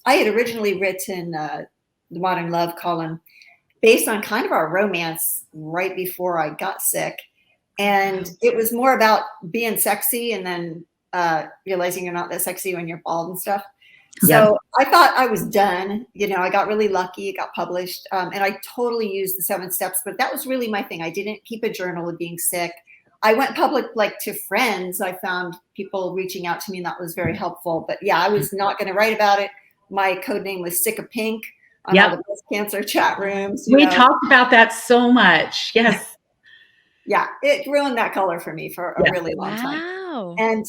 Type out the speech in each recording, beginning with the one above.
I had originally written the Modern Love column based on kind of our romance right before I got sick. And it was more about being sexy and then realizing you're not that sexy when you're bald and stuff. So I thought I was done. I got really lucky. It got published. And I totally used the 7 steps, but that was really my thing. I didn't keep a journal of being sick. I went public like to friends. I found people reaching out to me and that was very helpful. But yeah, I was not going to write about it. My code name was Sick of Pink on all the breast cancer chat rooms. We talked about that so much. Yes. Yeah, it ruined that color for me for a really long time. And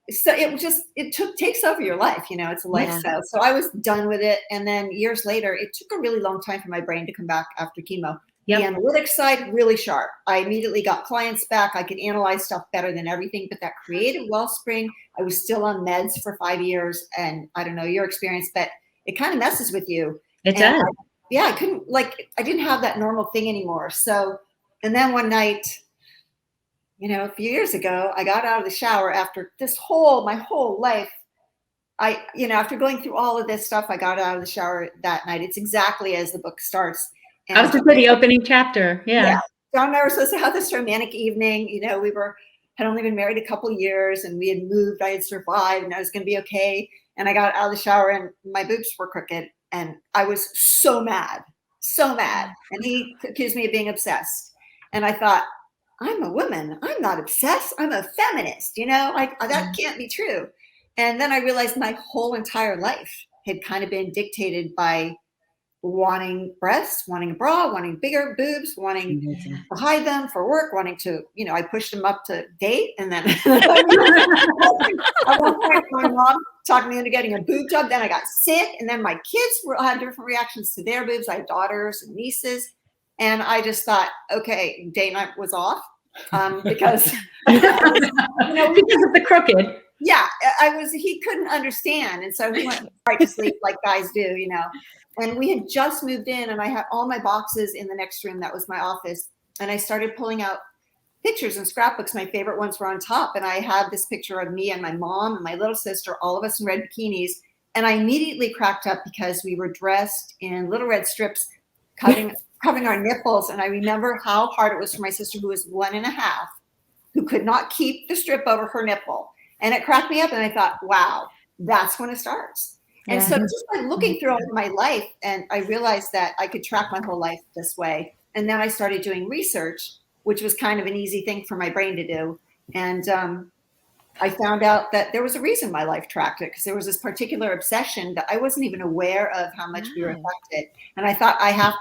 so it takes over your life, it's a lifestyle. So I was done with it. And then years later, it took a really long time for my brain to come back after chemo. The analytics side, really sharp. I immediately got clients back. I could analyze stuff better than everything, but that creative wellspring, I was still on meds for 5 years. And I don't know your experience, but it kind of messes with you. It does. I didn't have that normal thing anymore. So, and then one night, a few years ago, I got out of the shower after my whole life. After going through all of this stuff, I got out of the shower that night. It's exactly as the book starts. And I was just the opening chapter. Yeah. John and I were supposed to have this romantic evening. We had only been married a couple of years and we had moved. I had survived and I was going to be okay. And I got out of the shower and my boobs were crooked. And I was so mad. And he accused me of being obsessed. And I thought, I'm a woman. I'm not obsessed. I'm a feminist. That can't be true. And then I realized my whole entire life had kind of been dictated by wanting breasts, wanting a bra, wanting bigger boobs, wanting to hide them for work, wanting to, I pushed them up to date. And then at one point, my mom talked me into getting a boob job. Then I got sick. And then my kids had different reactions to their boobs. I had daughters and nieces. And I just thought, okay, date night was off because, because of the crooked. Yeah, he couldn't understand. And so he went right to sleep like guys do, And we had just moved in and I had all my boxes in the next room. That was my office. And I started pulling out pictures and scrapbooks. My favorite ones were on top. And I had this picture of me and my mom and my little sister, all of us in red bikinis. And I immediately cracked up because we were dressed in little red strips covering our nipples. And I remember how hard it was for my sister, who was 1.5, who could not keep the strip over her nipple. And it cracked me up. And I thought, wow, that's when it starts. And so just by looking through all of my life, and I realized that I could track my whole life this way. And then I started doing research, which was kind of an easy thing for my brain to do. And I found out that there was a reason my life tracked it, because there was this particular obsession that I wasn't even aware of how much we were affected. And I thought,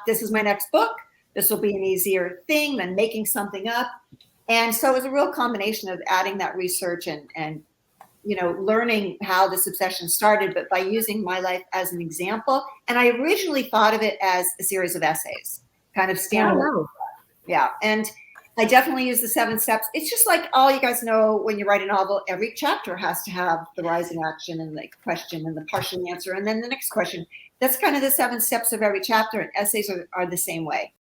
this is my next book. This will be an easier thing than making something up. And so it was a real combination of adding that research and learning how this obsession started, but by using my life as an example. And I originally thought of it as a series of essays, kind of standalone. Yeah. And I definitely use the 7 steps. It's just like all you guys know, when you write a novel, every chapter has to have the rising action and the question and the partial answer. And then the next question. That's kind of the 7 steps of every chapter. And essays are the same way.